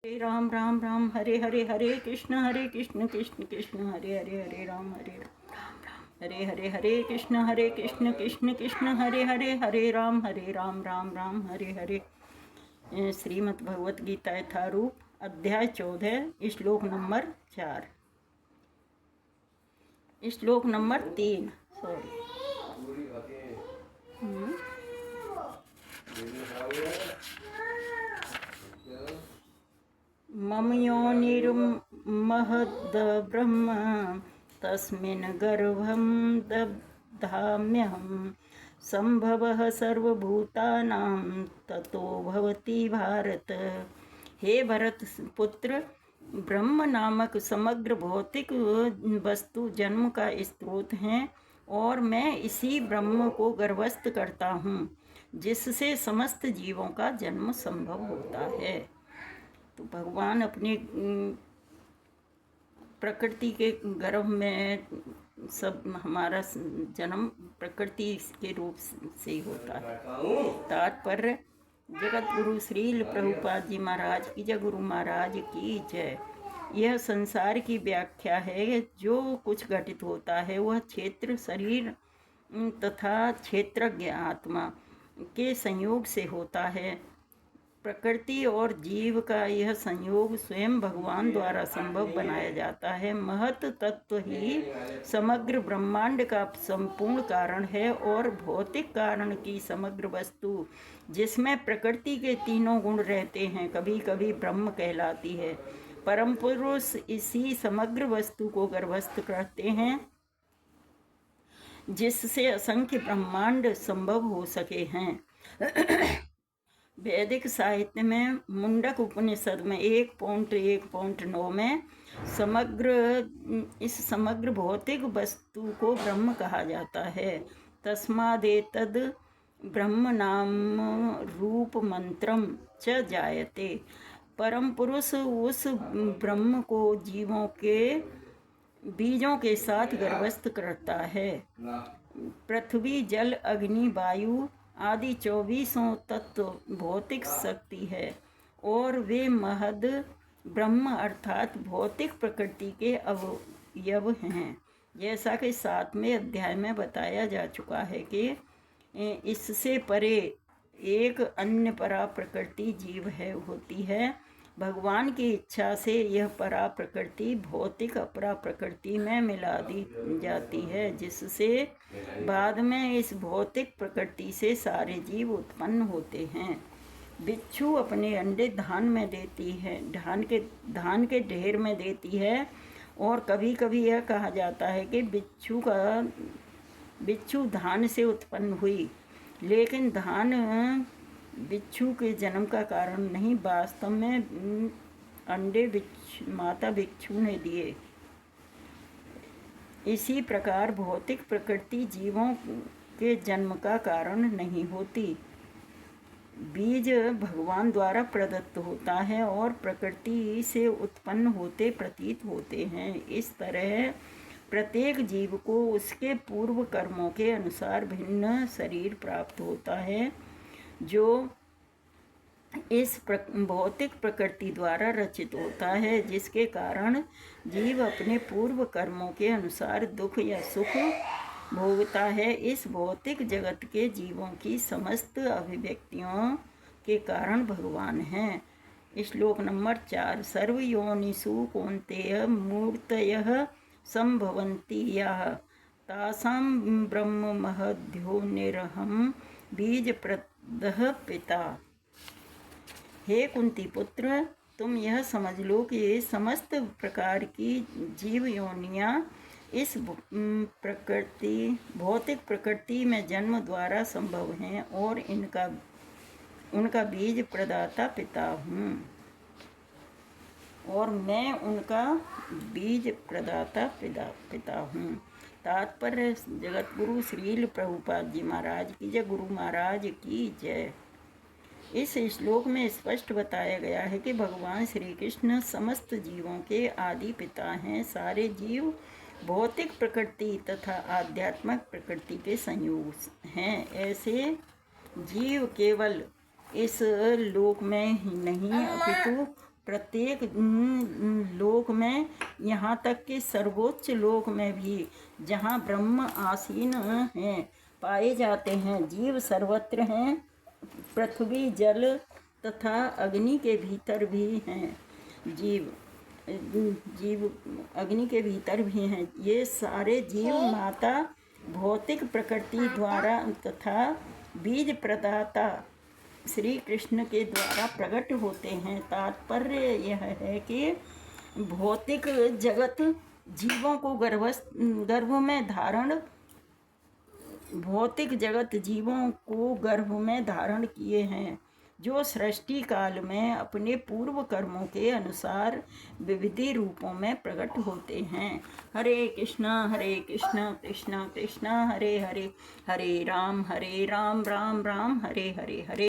हरे राम राम राम हरे हरे, हरे कृष्ण कृष्ण कृष्ण हरे हरे, हरे राम राम राम हरे हरे, हरे कृष्ण कृष्ण कृष्ण हरे हरे, हरे राम राम राम हरे हरे। श्रीमद् भगवत गीता यथारूप अध्याय 14 श्लोक नंबर 4 श्लोक नंबर 3 सॉरी। मम योनिर्महद् ब्रह्म तस्मिन् गर्भं दधाम्यहं संभवः सर्वभूतानां ततो भवति भारत। हे भरत पुत्र, ब्रह्म नामक समग्र भौतिक वस्तु जन्म का स्रोत है और मैं इसी ब्रह्म को गर्भस्थ करता हूँ जिससे समस्त जीवों का जन्म संभव होता है। तो भगवान अपनी प्रकृति के गर्भ में सब हमारा जन्म प्रकृति के रूप से होता है। तात्पर्य जगत गुरु श्रील प्रभुपाद जी महाराज की जय, गुरु महाराज की जय। यह संसार की व्याख्या है। जो कुछ घटित होता है वह क्षेत्र शरीर तथा क्षेत्रज्ञ आत्मा के संयोग से होता है। प्रकृति और जीव का यह संयोग स्वयं भगवान द्वारा संभव बनाया जाता है। महत तत्व ही समग्र ब्रह्मांड का संपूर्ण कारण है और भौतिक कारण की समग्र वस्तु जिसमें प्रकृति के तीनों गुण रहते हैं कभी कभी ब्रह्म कहलाती है। परम पुरुष इसी समग्र वस्तु को गर्भस्थ करते हैं जिससे असंख्य ब्रह्मांड संभव हो सके हैं। वैदिक साहित्य में मुंडक उपनिषद में 1.1.9 में इस समग्र भौतिक वस्तु को ब्रह्म कहा जाता है। तस्मादेतद ब्रह्म नाम रूप मंत्रम च जायते। परम पुरुष उस ब्रह्म को जीवों के बीजों के साथ गर्भस्थ करता है। पृथ्वी जल अग्नि वायु आदि 24 तत्व भौतिक शक्ति है और वे महद ब्रह्म अर्थात भौतिक प्रकृति के अवयव हैं। जैसा कि 7वें अध्याय में बताया जा चुका है कि इससे परे एक अन्य परा प्रकृति जीव है होती है। भगवान की इच्छा से यह परा प्रकृति भौतिक अपरा प्रकृति में मिला दी जाती है जिससे बाद में इस भौतिक प्रकृति से सारे जीव उत्पन्न होते हैं। बिच्छू अपने अंडे धान में देती है, धान के ढेर में देती है और कभी कभी यह कहा जाता है कि बिच्छू धान से उत्पन्न हुई, लेकिन धान बिच्छू के जन्म का कारण नहीं, वास्तव में अंडे माता बिच्छू ने दिए। इसी प्रकार भौतिक प्रकृति जीवों के जन्म का कारण नहीं होती। बीज भगवान द्वारा प्रदत्त होता है और प्रकृति से उत्पन्न होते प्रतीत होते हैं। इस तरह प्रत्येक जीव को उसके पूर्व कर्मों के अनुसार भिन्न शरीर प्राप्त होता है जो इस भौतिक प्रकृति द्वारा रचित होता है, जिसके कारण जीव अपने पूर्व कर्मों के अनुसार दुख या सुख भोगता है। इस भौतिक जगत के जीवों की समस्त अभिव्यक्तियों के कारण भगवान हैं। श्लोक नंबर 4 सर्वयोनिषु कौन्तेय मूर्तयः संभवन्ति याः तासां ब्रह्म महद्योनिरहं बीजप्रदः पिता। हे कुंती पुत्र, तुम यह समझ लो कि समस्त प्रकार की जीव योनियाँ इस भौतिक प्रकृति में जन्म द्वारा संभव हैं और उनका बीज प्रदाता पिता हूँ और मैं उनका बीज प्रदाता पिता हूँ। तात्पर्य जगत गुरु श्रील प्रभुपाद जी महाराज की जय, गुरु महाराज की जय। इस श्लोक में स्पष्ट बताया गया है कि भगवान श्री कृष्ण समस्त जीवों के आदि पिता हैं। सारे जीव भौतिक प्रकृति तथा आध्यात्मिक प्रकृति के संयोग हैं। ऐसे जीव केवल इस लोक में ही नहीं अपितु प्रत्येक लोक में, यहाँ तक कि सर्वोच्च लोक में भी, जहाँ ब्रह्म आसीन हैं, पाए जाते हैं। जीव सर्वत्र हैं, पृथ्वी जल तथा अग्नि के भीतर भी हैं। जीव जीव अग्नि के भीतर भी हैं। ये सारे जीव माता भौतिक प्रकृति द्वारा तथा बीज प्रदाता श्री कृष्ण के द्वारा प्रकट होते हैं। तात्पर्य यह है कि भौतिक जगत जीवों को गर्भ में धारण भौतिक जगत जीवों को गर्भ में धारण किए हैं, जो सृष्टि काल में अपने पूर्व कर्मों के अनुसार विविध रूपों में प्रकट होते हैं। हरे कृष्णा कृष्णा कृष्णा हरे हरे, हरे राम राम राम हरे हरे। हरे